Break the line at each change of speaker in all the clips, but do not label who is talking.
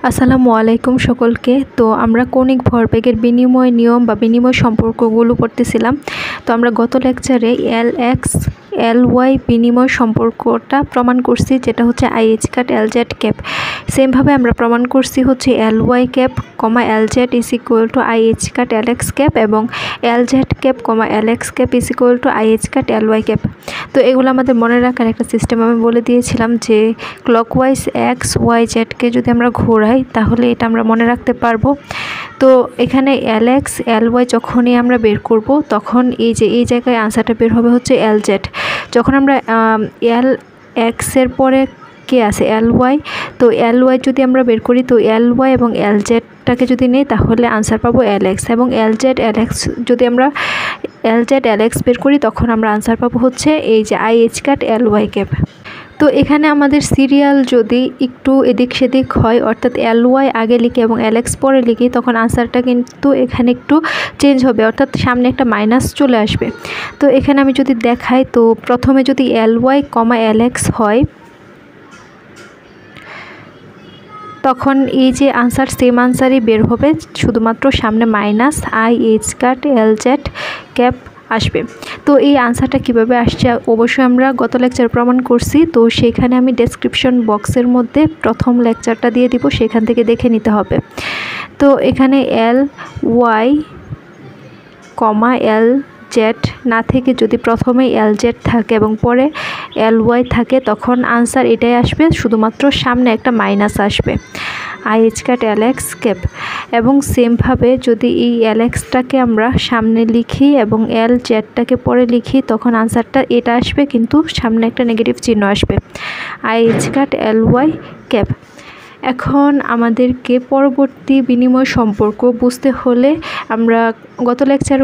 আসসালামু আলাইকুম সকলকে। তো আমরা কৌণিক ভরবেগের বিনিময় নিয়ম বা বিনিময় সম্পর্কগুলো পড়তেছিলাম। তো আমরা গত লেকচারে Lx Ly বিনিময় সম্পর্কটা প্রমাণ করছি, যেটা হচ্ছে IH কাট LZ ক্যাপ। সেমভাবে আমরা প্রমাণ করছি হচ্ছে Ly cap LZ is equal two IH cut Lx cap এবং LZ cap Lx cap is equal two IH cut Ly cap. তো এগুলো আমাদের মনে রাখার একটা সিস্টেম আমি বলে দিয়েছিলাম যে ক্লকওয়াইজ এক্স ওয়াই জেডকে যদি আমরা ঘোরাই তাহলে এটা আমরা মনে রাখতে পারবো। তো এখানে Lx Ly যখনই আমরা বের করব তখন এই জায়গায় আনসারটা বের হবে হচ্ছে LZ। যখন আমরা Lx এর পরে কে আছে Ly, তো Ly যদি আমরা বের করি তো Ly এবং LZটাকে যদি নেই তাহলে আনসার পাবো Lx, এবং LZ যদি আমরা Lx বের করি তখন আমরা আনসার পাবো হচ্ছে এই যে IH কাট Ly ক্যাপ। তো এখানে আমাদের সিরিয়াল যদি একটু এদিক সেদিক হয়, অর্থাৎ Ly আগে লিখি এবং Lx পরে লিখি, তখন আনসারটা কিন্তু এখানে একটু চেঞ্জ হবে, অর্থাৎ সামনে একটা মাইনাস চলে আসবে। তো এখানে আমি যদি দেখাই, তো প্রথমে যদি Ly Lx হয় তখন এই যে আনসার সেম আনসারই বের হবে, শুধুমাত্র সামনে মাইনাস IH কাট LZ ক্যাপ আসবে। তো এই আনসারটা কিভাবে আসছে অবশ্যই আমরা গত লেকচার প্রমাণ করছি। তো সেখানে আমি ডেসক্রিপশন বক্সের মধ্যে প্রথম লেকচারটা দিয়ে দিব, সেখান থেকে দেখে নিতে হবে। তো এখানে Ly LZ না থেকে যদি প্রথমে LZ থাকে এবং পরে Ly থাকে তখন আনসার এটাই আসবে, শুধুমাত্র সামনে একটা মাইনাস আসবে IH কাট Lx ক্যাপ। এবং সেমভাবে যদি এই Lxটাকে আমরা সামনে লিখি এবং LZটাকে পরে লিখি তখন আনসারটা এটা আসবে, কিন্তু সামনে একটা নেগেটিভ চিহ্ন আসবে IH কাট Ly ক্যাপ। এখন আমাদেরকে পরবর্তী বিনিময় সম্পর্ক বুঝতে হলে আমরা গত লেকচার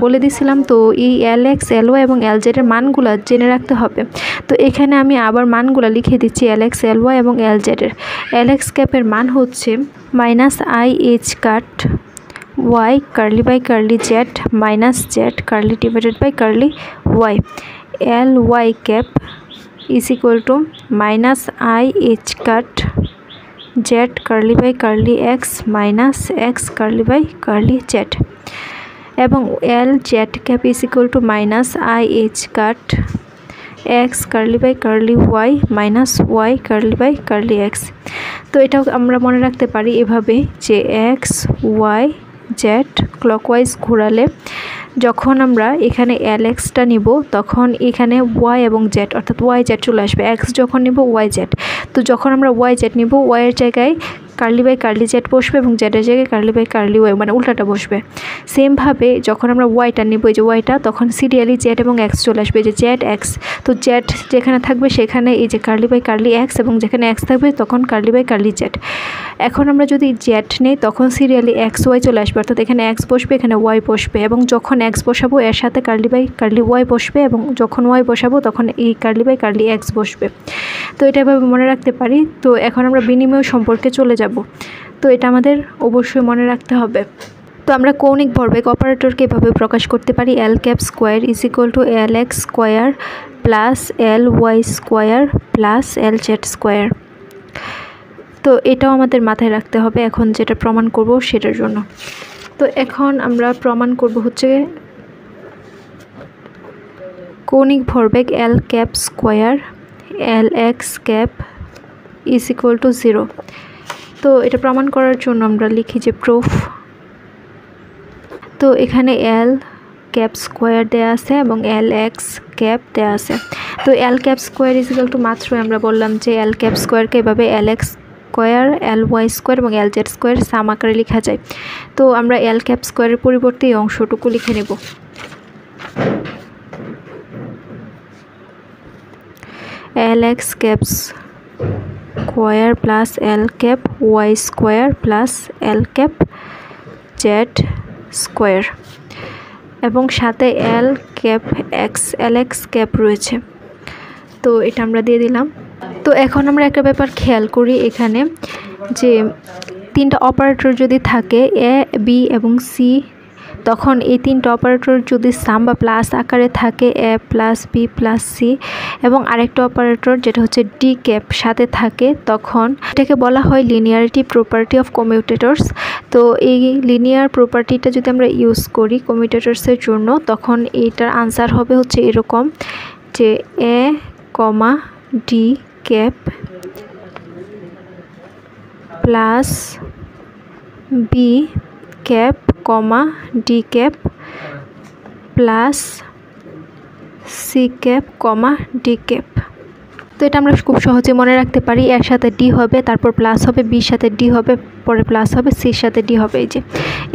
বলে দিয়েছিলাম, তো এই Lx Ly এবং LZ এর মানগুলো জেনে রাখতে হবে। তো এখানে আমি আবার মানগুলো লিখে দিচ্ছি Lx Ly এবং LZ এর। Lx ক্যাপের মান হচ্ছে minus IH cut Y curly by curly Z minus Z curly divided by curly Y। Ly cap is equal to minus IH cut Z curly by curly X minus X curly by curly Z, এবং LZ cap is equal to minus IH cut X curly by curly Y minus Y curly by curly X। তো এটাও আমরা মনে রাখতে পারি এভাবে যে X Y Z clockwise ঘোরালে যখন আমরা এখানে Lxটা নিব তখন এখানে Y এবং Z অর্থাৎ YZ চলে আসবে। X যখন নিব YZ, তো যখন আমরা YZ নিব Y এর জায়গায় কার্লি বাই কার্লি Z বসবে এবং Z এর জায়গায় কার্লি বাই কার্লি Y, মানে উল্টাটা বসবে। সেমভাবে যখন আমরা Yটা নিব, এই যে Yটা, তখন সিরিয়ালি Z এবং X চলে আসবে, যে Z X। তো Z যেখানে থাকবে সেখানে এই যে কার্লি বাই কার্লি X, এবং যেখানে X থাকবে তখন কার্লি বাই কার্লি Z। এখন আমরা যদি Z নেই তখন সিরিয়ালি XY চলে আসবে, অর্থাৎ এখানে X বসবে এখানে Y বসবে, এবং যখন X বসাবো এর সাথে কার্লি বাই কার্লি Y বসবে, এবং যখন Y বসাবো তখন এই কার্লি বাই কার্লি X বসবে। তো এটা এভাবে মনে রাখতে পারি। তো এখন আমরা বিনিময় সম্পর্কে চলে যাব। তো এটা আমাদের অবশ্যই মনে রাখতে হবে। তো আমরা কৌণিক ভরবেগ অপারেটরকে এভাবে প্রকাশ করতে পারি L cap square is equal two Lx square plus Ly square plus LZ square. তো এটাও আমাদের মাথায় রাখতে হবে এখন যেটা প্রমাণ করব সেটার জন্য। তো এখন আমরা প্রমাণ করব হচ্ছে কৌণিক ভরবেগ L cap square Lx cap is equal to 0। তো এটা প্রমাণ করার জন্য আমরা লিখি যে প্রুফ। তো এখানে L ক্যাপ স্কোয়ার দেয়া আছে এবং Lx ক্যাপ দেয়া আছে। তো L cap square is equal two মাত্রই আমরা বললাম যে L ক্যাপ স্কোয়ারকে এভাবে Lx স্কোয়ার Ly স্কোয়ার এবং LZ স্কোয়ার সাম আকারে লেখা যায়। তো আমরা L ক্যাপ স্কোয়ারের পরিবর্তে এই অংশটুকু লিখে নেব। Lx cap square plus L cap Y square plus L cap Z square, এবং সাথে L ক্যাপ Lx ক্যাপ রয়েছে। তো এটা আমরা দিয়ে দিলাম। তো এখন আমরা একটা ব্যাপার খেয়াল করি, এখানে যে তিনটা অপারেটর যদি থাকে A B এবং C তখন এই তিনটা অপারেটর যদি সাম বা প্লাস আকারে থাকে এ প্লাস বি প্লাস সি এবং আরেকটা অপারেটর যেটা হচ্ছে ডি ক্যাপ সাথে থাকে, তখন এটাকে বলা হয় লিনিয়ারিটি প্রপার্টি অফ কমিউটেটরস। তো এই লিনিয়ার প্রপার্টিটা যদি আমরা ইউজ করি কমিউটেটরসের জন্য, তখন এইটার আনসার হবে হচ্ছে এরকম যে A comma D cap plus B cap comma D cap plus C cap comma D cap. তো এটা আমরা খুব সহজে মনে রাখতে পারি, এর সাথে ডি হবে, তারপর প্লাস হবে, বির সাথে ডি হবে, পরে প্লাস হবে, সির সাথে ডি হবে, এই যে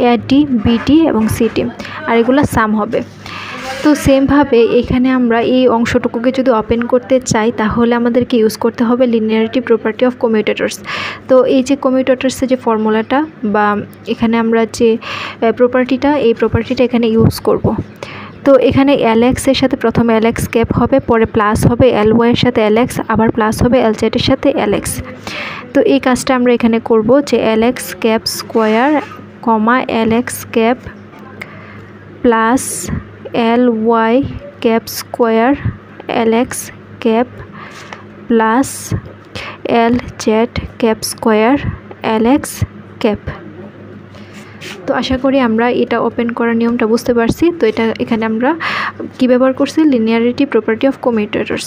এ ডি বি ডি এবং সি ডি, আর এগুলো সাম হবে। তো সেমভাবে এখানে আমরা এই অংশটুকুকে যদি ওপেন করতে চাই তাহলে আমাদেরকে ইউজ করতে হবে লিনিয়ারিটি প্রপার্টি অফ কমিউটেটরস। তো এই যে কমিউটেটরসের যে ফর্মুলাটা বা এখানে আমরা যে প্রপার্টিটা, এই প্রপার্টিটা এখানে ইউজ করব। তো এখানে এলএক্স এর সাথে প্রথমে এলএক্স ক্যাপ হবে, পরে প্লাস হবে এল ওয়াই এর সাথে এলএক্স, আবার প্লাস হবে এল জেড এর সাথে এলএক্স। তো এই কাজটা আমরা এখানে করব যে LX cap square comma LX cap plus L Y cap square LX cap plus L Z cap square LX cap. তো আশা করি আমরা এটা ওপেন করার নিয়মটা বুঝতে পারছি। তো এটা এখানে আমরা কি ব্যবহার করছি, linearity property of commutators.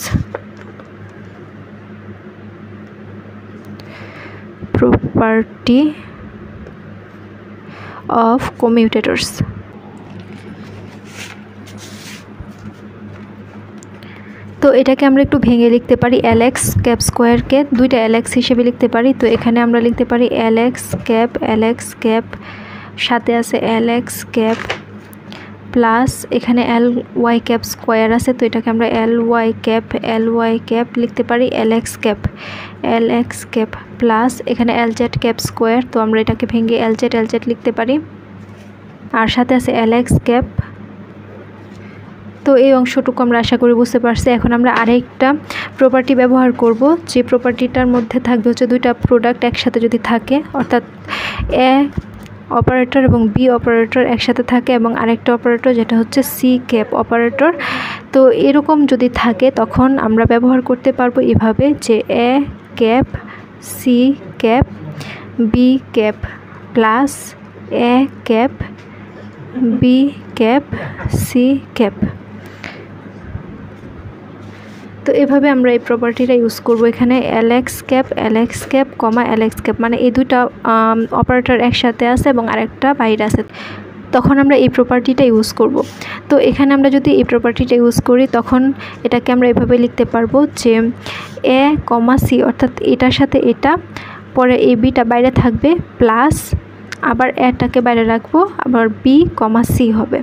Property of commutators. তো এটাকে আমরা একটু ভেঙে লিখতে পারি, এলএক্স ক্যাপ স্কোয়ারকে দুইটা এলএক্স হিসেবে লিখতে পারি। তো এখানে আমরা লিখতে পারি এলএক্স ক্যাপ সাথে আছে এলএক্স ক্যাপ প্লাস এখানে এল ওয়াই ক্যাপ স্কোয়ার আছে, তো এটাকে আমরা এল ওয়াই ক্যাপ লিখতে পারি এলএক্স ক্যাপ প্লাস এখানে এল জেড ক্যাপ স্কোয়ার, তো আমরা এটাকে ভেঙে এল জেড লিখতে পারি, আর সাথে আছে এলএক্স ক্যাপ। তো এই অংশটুকু আমরা আশা করি বুঝতে পারছি। এখন আমরা আরেকটা প্রপার্টি ব্যবহার করব, যে প্রপার্টিটার মধ্যে থাকবে হচ্ছে দুইটা প্রোডাক্ট একসাথে যদি থাকে, অর্থাৎ এ অপারেটর এবং বি অপারেটর একসাথে থাকে এবং আরেকটা অপারেটর যেটা হচ্ছে সি ক্যাপ অপারেটর। তো এরকম যদি থাকে তখন আমরা ব্যবহার করতে পারবো এভাবে যে A cap C cap B cap plus A cap B cap C cap. তো এভাবে আমরা এই প্রপার্টিটা ইউজ করব। এখানে LX cap comma LX cap মানে এই দুইটা অপারেটর একসাথে আছে এবং আরেকটা বাইরে আছে, তখন আমরা এই প্রপার্টিটা ইউজ করব। তো এখানে আমরা যদি এই প্রপার্টিটা ইউজ করি তখন এটাকে আমরা এভাবে লিখতে পারবো যে এ কমা সি, অর্থাৎ এটার সাথে এটা, পরে এই বিটা বাইরে থাকবে প্লাস আবার এটাকে বাইরে রাখবো, আবার বি কমা সি হবে।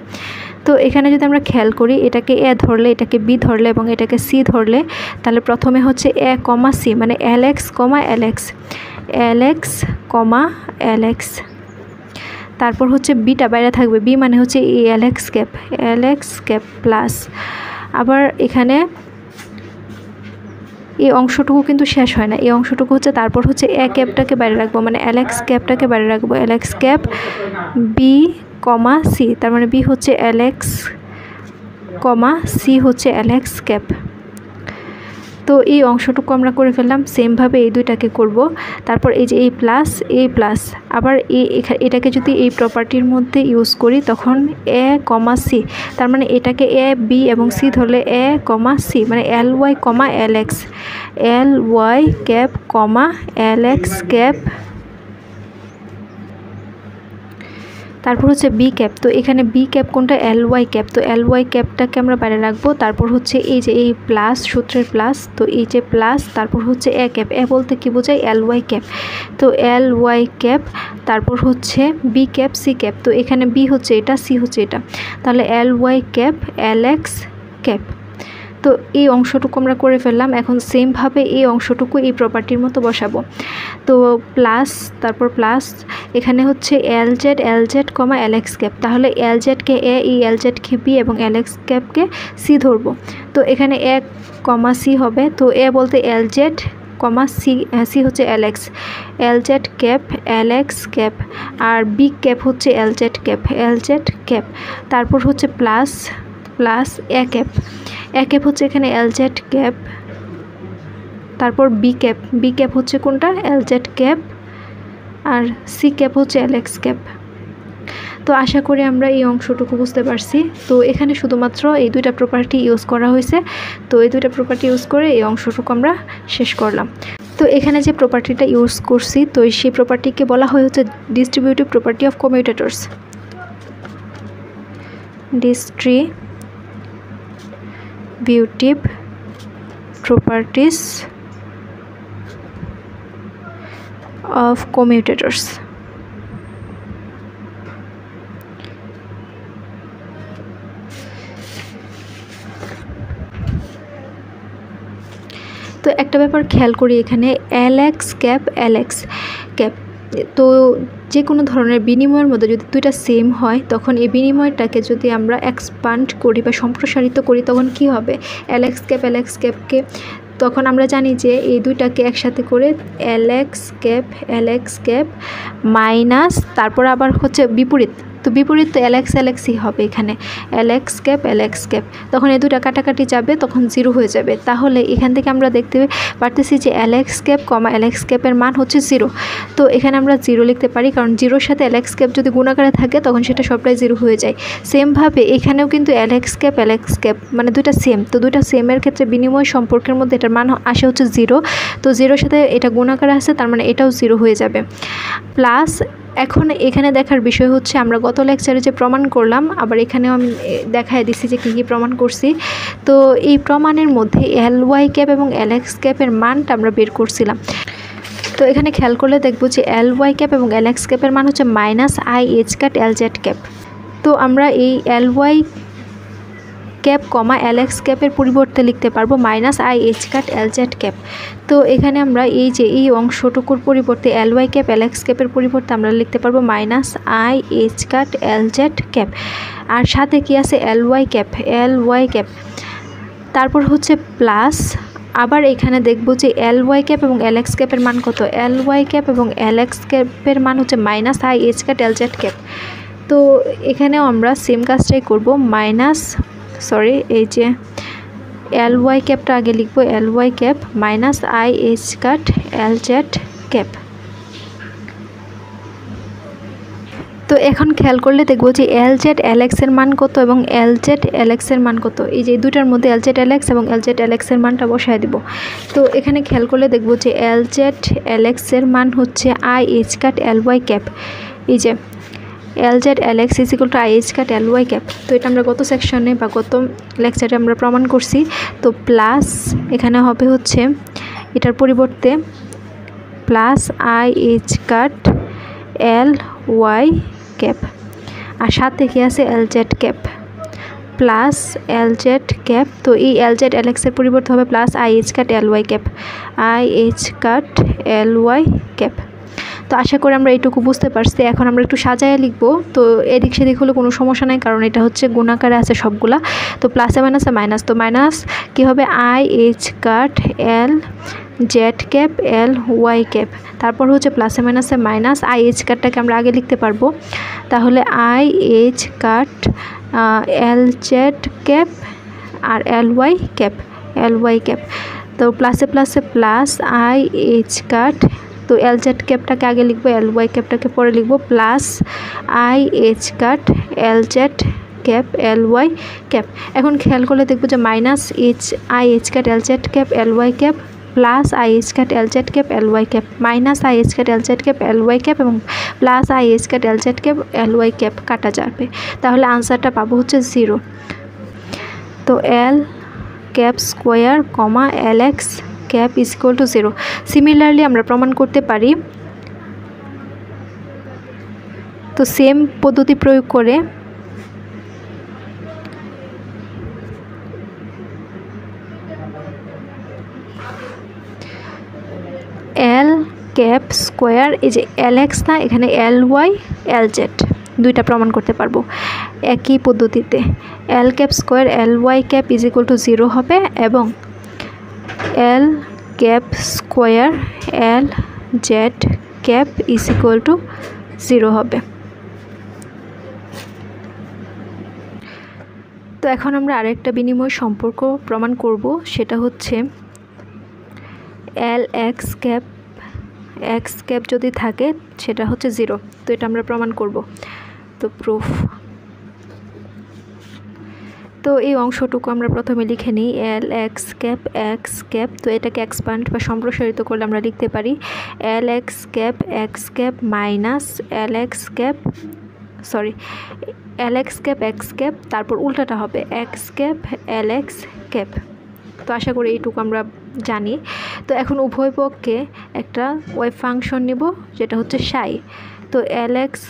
তো এখানে যদি আমরা খেয়াল করি, এটাকে এ ধরলে, এটাকে বি ধরলে এবং এটাকে সি ধরলে, তাহলে প্রথমে হচ্ছে এ কমা সি মানে এলএক্স এলএক্স, তারপর হচ্ছে বিটা বাইরে থাকবে, বি মানে হচ্ছে এই এলএক্স ক্যাপ প্লাস আবার এখানে এই অংশটুকু কিন্তু শেষ হয় না, এই অংশটুকু হচ্ছে তারপর হচ্ছে এ ক্যাপটাকে বাইরে রাখবো মানে এলএক্স ক্যাপটাকে বাইরে রাখবো, LX cap B comma C, তার মানে বি হচ্ছে এলএক্স কমা সি হচ্ছে এলএক্স ক্যাপ। তো এই অংশটুকু আমরা করে ফেললাম। সেমভাবে এই দুইটাকে করব। তারপর এই যে এই প্লাস আবার এটাকে যদি এই প্রপার্টির মধ্যে ইউজ করি তখন এ কমা সি, তার মানে এটাকে এ বি এবং সি ধরলে এ কমা সি মানে এল ওয়াই কমা এল Y cap comma LX cap, তারপর হচ্ছে বি ক্যাপ। তো এখানে বি ক্যাপ কোনটা, এল ওয়াই ক্যাপ, তো এল ওয়াই ক্যাপটাকে আমরা বাইরে রাখবো। তারপর হচ্ছে এই যে এই প্লাস সূত্রের প্লাস, তো এই যে প্লাস, তারপর হচ্ছে এ ক্যাপ, এ বলতে কি বোঝায় এল ওয়াই ক্যাপ, তো এল ওয়াই ক্যাপ, তারপর হচ্ছে বি ক্যাপ সি ক্যাপ, তো এখানে বি হচ্ছে এটা, সি হচ্ছে এটা, তাহলে L Y cap LX cap. তো এই অংশটুকু আমরা করে ফেললাম। এখন সেমভাবে এই অংশটুকু এই প্রপার্টির মতো বসাবো। তো প্লাস, তারপর প্লাস এখানে হচ্ছে এল জেড কমা এলএক্স ক্যাপ, তাহলে এল জেডকে এ, এই এল জেডকে বি এবং এলএক্স ক্যাপকে সি ধরবো। তো এখানে এ কমা সি হবে, তো এ বলতে এল জেড, কমা সি হচ্ছে LX ক্যাপ LX ক্যাপ, আর বি ক্যাপ হচ্ছে LZ ক্যাপ। তারপর হচ্ছে প্লাস এ ক্যাপ হচ্ছে এখানে LZ ক্যাপ, তারপর বি ক্যাপ হচ্ছে কোনটা LZ ক্যাপ, আর সি ক্যাপ হচ্ছে LX ক্যাপ। তো আশা করি আমরা এই অংশটুকু বুঝতে পারছি। তো এখানে শুধুমাত্র এই দুইটা প্রপার্টি ইউজ করা হয়েছে। তো এই দুইটা প্রপার্টি ইউজ করে এই অংশটুকু আমরা শেষ করলাম। তো এখানে যে প্রপার্টিটা ইউজ করছি, তো সেই প্রপার্টিকে বলা হয় হচ্ছে distributive property of commutators. Distributive properties of commutators. তো একটা ব্যাপার খেয়াল করি এখানে LX ক্যাপ তো যে কোনো ধরনের বিনিময়ের মধ্যে যদি দুইটা সেম হয়, তখন এই বিনিময়টাকে যদি আমরা এক্সপান্ড করি বা সম্প্রসারিত করি, তখন কি হবে LX ক্যাপকে তখন আমরা জানি যে এই দুইটাকে একসাথে করে LX ক্যাপ মাইনাস, তারপর আবার হচ্ছে বিপরীত, তো বিপরীত তো LXই হবে এখানে LX ক্যাপ, তখন এই দুটা কাটাকাটি যাবে, তখন 0 হয়ে যাবে। তাহলে এখান থেকে আমরা দেখতে পারতেছি যে LX ক্যাপ কমা LX ক্যাপের মান হচ্ছে 0। তো এখানে আমরা 0 লিখতে পারি, কারণ 0-র সাথে LX ক্যাপ যদি গুণাকারে থাকে তখন সেটা সবটাই 0 হয়ে যায়। সেমভাবে এখানেও কিন্তু LX ক্যাপ মানে দুইটা সেম, তো দুইটা সেমের ক্ষেত্রে বিনিময় সম্পর্কের মধ্যে এটার মান আসে হচ্ছে 0। তো 0-র সাথে এটা গুণাকারে আছে, তার মানে এটাও 0 হয়ে যাবে। প্লাস এখন এখানে দেখার বিষয় হচ্ছে আমরা গত লেকচারে যে প্রমাণ করলাম, আবার এখানেও আমি দেখায় দিচ্ছি যে কী প্রমাণ করছি। তো এই প্রমাণের মধ্যে LY ক্যাপ এবং LX ক্যাপের মানটা আমরা বের করছিলাম। তো এখানে খেয়াল করলে দেখব যে LY ক্যাপ এবং LX ক্যাপের মান হচ্ছে -IH কাট LZ ক্যাপ। তো আমরা এই LY ক্যাপ কমা LX ক্যাপের পরিবর্তে লিখতে পারবো -IH কাট LZ ক্যাপ। তো এখানে আমরা এই যে এই অংশটুকুর পরিবর্তে LY ক্যাপ LX ক্যাপের পরিবর্তে আমরা লিখতে পারবো -IH কাট LZ ক্যাপ, আর সাথে কি আছে LY ক্যাপ, তারপর হচ্ছে প্লাস আবার এখানে দেখব যে LY ক্যাপ এবং LX ক্যাপের মান কত, LY ক্যাপ এবং LX ক্যাপের মান হচ্ছে -IH কাট LZ ক্যাপ। তো এখানেও আমরা সেম কাজটাই করব, এই যে LY ক্যাপটা আগে লিখবো, LY ক্যাপ -IH কাট LZ ক্যাপ। তো এখন খেয়াল করলে দেখবো যে LZ LX এর মান কত এবং LZ LX এর মান কত। এই যে দুটার মধ্যে LZ LX এবং LZ LX এর মানটা বসায় দিব। তো এখানে খেয়াল করলে দেখবো যে LZ LX এর মান হচ্ছে IH কাট LY ক্যাপ। এই যে LZ LX = IH কাট LY ক্যাপ। তো এটা আমরা গত সেকশনে বা গত লেকচারে আমরা প্রমাণ করছি। তো প্লাস এখানে হবে হচ্ছে এটার পরিবর্তে +IH কাট LY ক্যাপ, আর সাথে কি আছে LZ cap plus LZ cap. তো এই LZ LX এর পরিবর্তে হবে +IH কাট LY ক্যাপ, IH কাট LY ক্যাপ। তো আশা করি আমরা এইটুকু বুঝতে পারছি। এখন আমরা একটু সাজায় লিখব। তো এদিক সেদিক হলে কোনো সমস্যা নাই, কারণ এটা হচ্ছে গুণাকারে আছে সবগুলা। তো প্লাসে মাইনাসে মাইনাস, তো মাইনাস কী হবে IH কাট LZ ক্যাপ LY ক্যাপ, তারপর হচ্ছে প্লাসে মাইনাসে মাইনাস, IH কাটটাকে আমরা আগে লিখতে পারবো, তাহলে IH কাট LZ ক্যাপ আর LY ক্যাপ। তো প্লাসে প্লাসে প্লাস IH কাট, তো LZ ক্যাপটাকে আগে লিখবো, LY ক্যাপটাকে পরে লিখবো, প্লাস IH কাট LZ ক্যাপ LY ক্যাপ। এখন খেয়াল করলে দেখবো যে -IH কাট LZ cap LY cap plus IH কাট LZ cap LY cap, -IH কাট LZ ক্যাপ LY ক্যাপ এবং প্লাস IH কাট LZ ক্যাপ LY ক্যাপ কাটা যাবে, তাহলে আনসারটা পাবো হচ্ছে 0। তো L ক্যাপ স্কোয়ার কমা LX ক্যাপ = 0। সিমিলারলি আমরা প্রমাণ করতে পারি, তো সেম পদ্ধতি প্রয়োগ করে L ক্যাপ স্কোয়ার, এই যে LX না, এখানে LY LZ দুইটা প্রমাণ করতে পারবো একই পদ্ধতিতে। L cap square LY cap = 0 হবে এবং L cap square L Z cap is equal to 0 হবে। তো এখন আমরা আরেকটা বিনিময় সম্পর্ক প্রমাণ করব, সেটা হচ্ছে এল এক্স ক্যাপ যদি থাকে সেটা হচ্ছে 0। তো এটা আমরা প্রমাণ করব। তো প্রুফ। তো এই অংশটুকু আমরা প্রথমে লিখে নিই এল এক্স ক্যাপ। তো এটাকে এক্সপ্যান্ড বা সম্প্রসারিত করলে আমরা লিখতে পারি এল X cap minus L X cap তারপর উল্টাটা হবে এক্স ক্যাপ এল এক্স ক্যাপ। তো আশা করি এইটুকু আমরা জানি। তো এখন উভয় পক্ষে একটা ওয়েভ ফাংশন নিব যেটা হচ্ছে সাই। তো এল X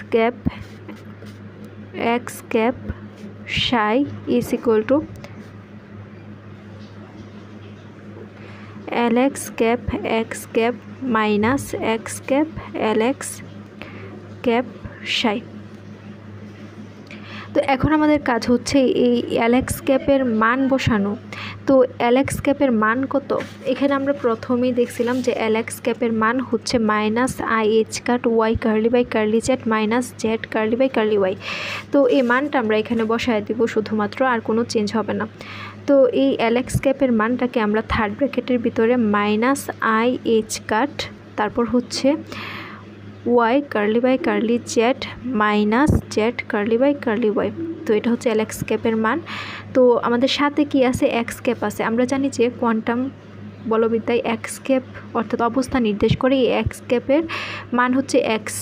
cap Sai is equal two L X cap minus x cap L X cap সাই। তো এখন আমাদের কাজ হচ্ছে এই এল এক্স ক্যাপের মান বসানো। তো এল এক্স ক্যাপের মান কত? এখানে আমরা প্রথমেই দেখছিলাম যে এল এক্স ক্যাপের মান হচ্ছে minus I H cut Y curly by curly Z minus Z curly by curly Y. তো এই মানটা আমরা এখানে বসায় দিব শুধুমাত্র, আর কোনো চেঞ্জ হবে না। তো এই এল এক্স ক্যাপের মানটাকে আমরা থার্ড ব্র্যাকেটের ভিতরে মাইনাস আই এইচ কাট তারপর হচ্ছে Y curly by curly Z minus Z curly by curly Y. তো এটা হচ্ছে এল এক্স ক্যাপের মান। তো আমাদের সাথে কি আছে? এক্স ক্যাপ আছে। আমরা জানি যে কোয়ান্টাম বলবিদ্যায় এক্স ক্যাপ অর্থাৎ অবস্থা নির্দেশ করে। এই এক্স ক্যাপের মান হচ্ছে এক্স।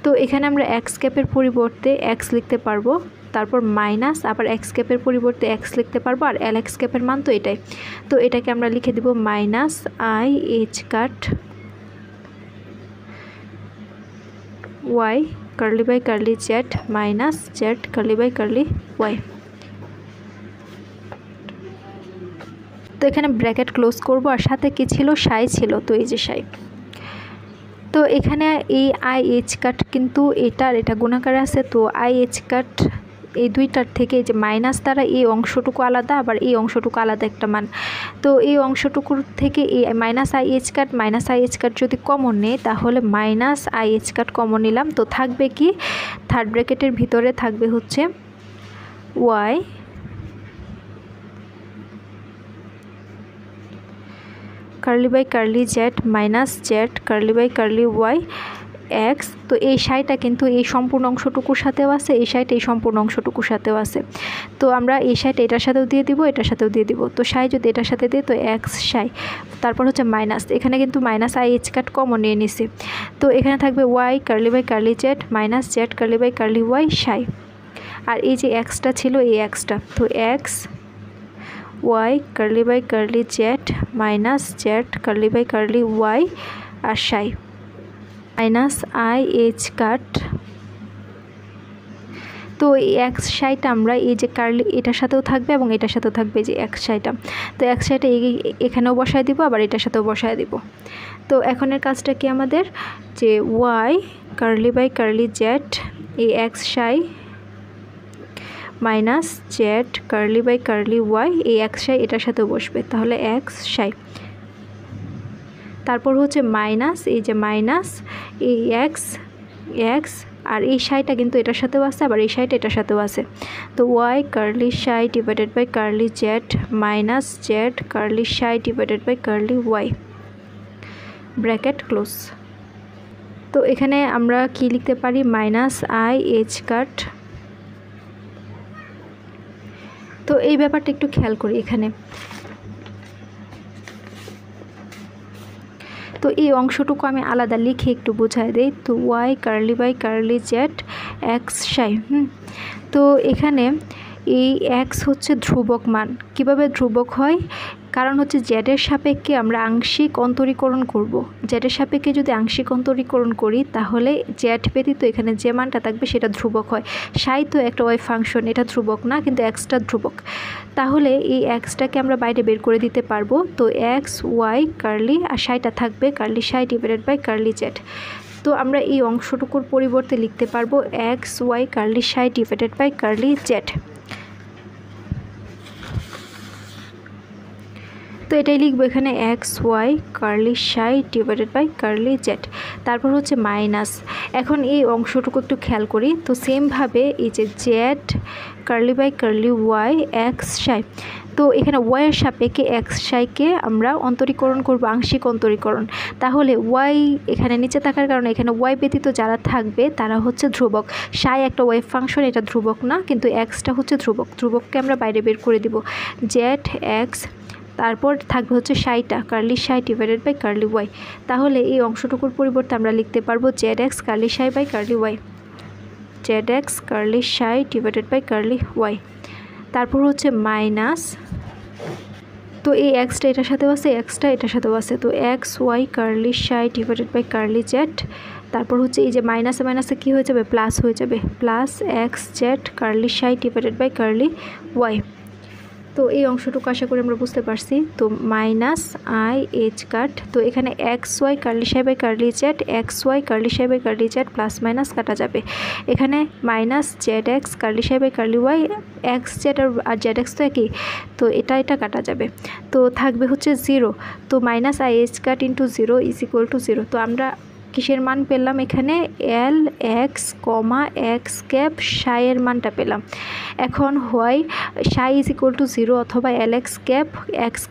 তো এখানে আমরা এক্স ক্যাপের পরিবর্তে এক্স লিখতে পারবো, তারপর মাইনাস আবার এক্স ক্যাপের পরিবর্তে এক্স লিখতে পারবো, আর এল এক্স ক্যাপের মান তো এটাই। তো এটাকে আমরা লিখে দিব minus I H cut Y curly by curly Z minus Z curly by curly Y. তো এখানে ব্র্যাকেট ক্লোজ করব, আর সাথে কি ছিল? সাই ছিল। তো এই যে সাই। তো এখানে এই আই এইচ কাট কিন্তু এটা গুণাকার আছে। তো আই এইচ কাট এই দুইটার থেকে যে মাইনাস দ্বারা এই অংশটুকু আলাদা, আবার এই অংশটুকু আলাদা একটা মান। তো এই অংশটুকুর থেকে এই মাইনাস আই এইচ কাট যদি কমন নেই তাহলে minus I H cut common নিলাম। তো থাকবে কি? থার্ড ব্র্যাকেটের ভিতরে থাকবে হচ্ছে Y curly by curly Z minus Z curly by curly Y X. তো এই সাইটা কিন্তু এই সম্পূর্ণ অংশটুকুর সাথেও আছে, এই সাইটা এই সম্পূর্ণ অংশটুকুর সাথেও আছে। তো আমরা এই সাইটা এটার সাথেও দিয়ে দিব, এটার সাথেও দিয়ে দিব। তো সাই যদি এটার সাথে দিই তো এক্স সাই, তারপর হচ্ছে মাইনাস, এখানে কিন্তু minus I H cut common নিয়ে নিছি। তো এখানে থাকবে Y curly by curly Z minus Z curly by curly Y psi. আর এই যে এক্সটা ছিল এই এক্সটা, তো X Y curly by curly Z minus Z curly by curly Y আর psi minus I H cut. তো এই এক্স সাইটা আমরা এই যে কার্লি এটার সাথেও থাকবে এবং এটার সাথেও থাকবে যে এক্স সাইটা। তো এক্স সাইটা এখানেও বসায় দিব, আবার এটার সাথেও বসায় দিব। তো এখনের কাজটা কি আমাদের? যে Y curly by curly Z এই X psi minus Z curly by curly Y এই এক্স সাই এটার সাথেও বসবে, তাহলে এক্স সাই। তারপর হচ্ছে মাইনাস এই যে মাইনাস এই এক্স আর এই সাইটা কিন্তু এটার সাথেও আছে, আবার এই সাইটা এটার সাথেও আছে। তো Y curly psi divided by curly Z minus Z curly psi divided by curly Y bracket close. তো এখানে আমরা কি লিখতে পারি? Minus I H cut. তো এই ব্যাপারটা একটু খেয়াল করি এখানে। তো এই অংশটুকু আমি আলাদা লিখে একটু বোঝাই দেই। তো Y curly by curly Z X psi. তো এখানে এই এক্স হচ্ছে ধ্রুবক মান। কিভাবে ধ্রুবক হয়? কারণ হচ্ছে জেডের সাপেক্ষে আমরা আংশিক অন্তরীকরণ করব। জেডের সাপেক্ষে যদি আংশিক অন্তরীকরণ করি তাহলে জেড ব্যতীত এখানে যে মানটা থাকবে সেটা ধ্রুবক হয়। সাই তো একটা ওয়াই ফাংশন, এটা ধ্রুবক না, কিন্তু এক্সটা ধ্রুবক। তাহলে এই এক্সটাকে আমরা বাইরে বের করে দিতে পারবো। তো এক্স ওয়াই কার্লি আর সাইটা থাকবে curly psi divided by curly Z. তো আমরা এই অংশটুকুর পরিবর্তে লিখতে পারবো X Y curly psi divided by curly Z. তো এটাই লিখবো এখানে X Y curly psi divided by curly Z, তারপর হচ্ছে মাইনাস। এখন এই অংশটুকু একটু খেয়াল করি, তো সেমভাবে এই যে Z curly by curly Y X psi, তো এখানে ওয়াইয়ের সাপেক্ষে এক্স সাইকে আমরা অন্তরীকরণ করব, আংশিক অন্তরীকরণ। তাহলে ওয়াই এখানে নিচে থাকার কারণে এখানে ওয়াই ব্যতীত যারা থাকবে তারা হচ্ছে ধ্রুবক। সাই একটা ওয়েভ ফাংশন, এটা ধ্রুবক না, কিন্তু এক্সটা হচ্ছে ধ্রুবক। ধ্রুবককে আমরা বাইরে বের করে দিব, জেড এক্স, তারপর থাকবে হচ্ছে সাইটা curly psi divided by curly Y. তাহলে এই অংশটুকুর পরিবর্তে আমরা লিখতে পারবো Z X curly psi by curly Y, Z X curly psi divided by curly Y. তারপর হচ্ছে মাইনাস, তো এই এক্সটা এটার সাথেও আছে, এক্সটা এটার সাথেও আছে, তো X Y curly psi divided by curly Z. তারপর হচ্ছে এই যে মাইনাসে মাইনাসে কী হয়ে যাবে, প্লাস হয়ে যাবে, plus X Z curly psi divided by curly Y. তো এই অংশটুকু আশা করি আমরা বুঝতে পারছি। তো মাইনাস আই এইচ কাট, তো এখানে X Y curly psi by curly Z, X Y curly psi by curly Z plus minus কাটা যাবে। এখানে minus Z X curly psi by curly Y, X Z আর জেড এক্স তো একই, তো এটা কাটা যাবে, তো থাকবে হচ্ছে 0। তো minus I H cut into 0 is equal to 0। তো আমরা কিসের মান পেলাম এখানে, এল এক্স কমা এক্স ক্যাপ সাইয়ের মানটা পেলাম। এখন হয় সাই ইজ ইকুয়াল টু 0 অথবা L X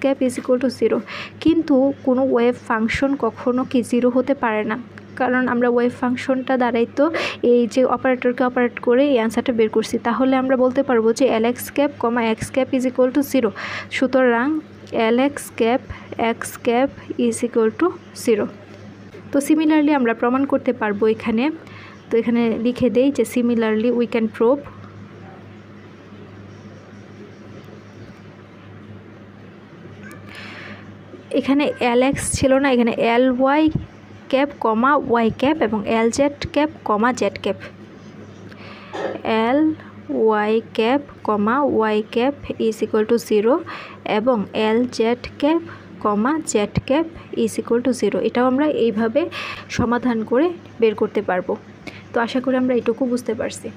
cap is equal to 0, কিন্তু কোনো ওয়েভ ফাংশন কখনো কি 0 হতে পারে না, কারণ আমরা ওয়েভ ফাংশনটা দ্বারাই তো এই যে অপারেটরকে অপারেট করে এই অ্যান্সারটা বের করছি। তাহলে আমরা বলতে পারবো যে L X cap comma X cap is equal to 0। সুতরাং L X cap is equal to 0। তো সিমিলারলি আমরা প্রমাণ করতে পারবো এখানে, তো এখানে লিখে দেই যে সিমিলারলি উই ক্যান প্রুভ এখানে এল এক্স ছিল না, এখানে L Y cap comma Y cap এবং L Z cap comma Z cap, L Y cap comma Y cap is equal to 0 এবং L Z cap comma Z cap is equal to 0। এটাও আমরা এইভাবে সমাধান করে বের করতে পারবো। তো আশা করি আমরা এটুকু বুঝতে পারছি।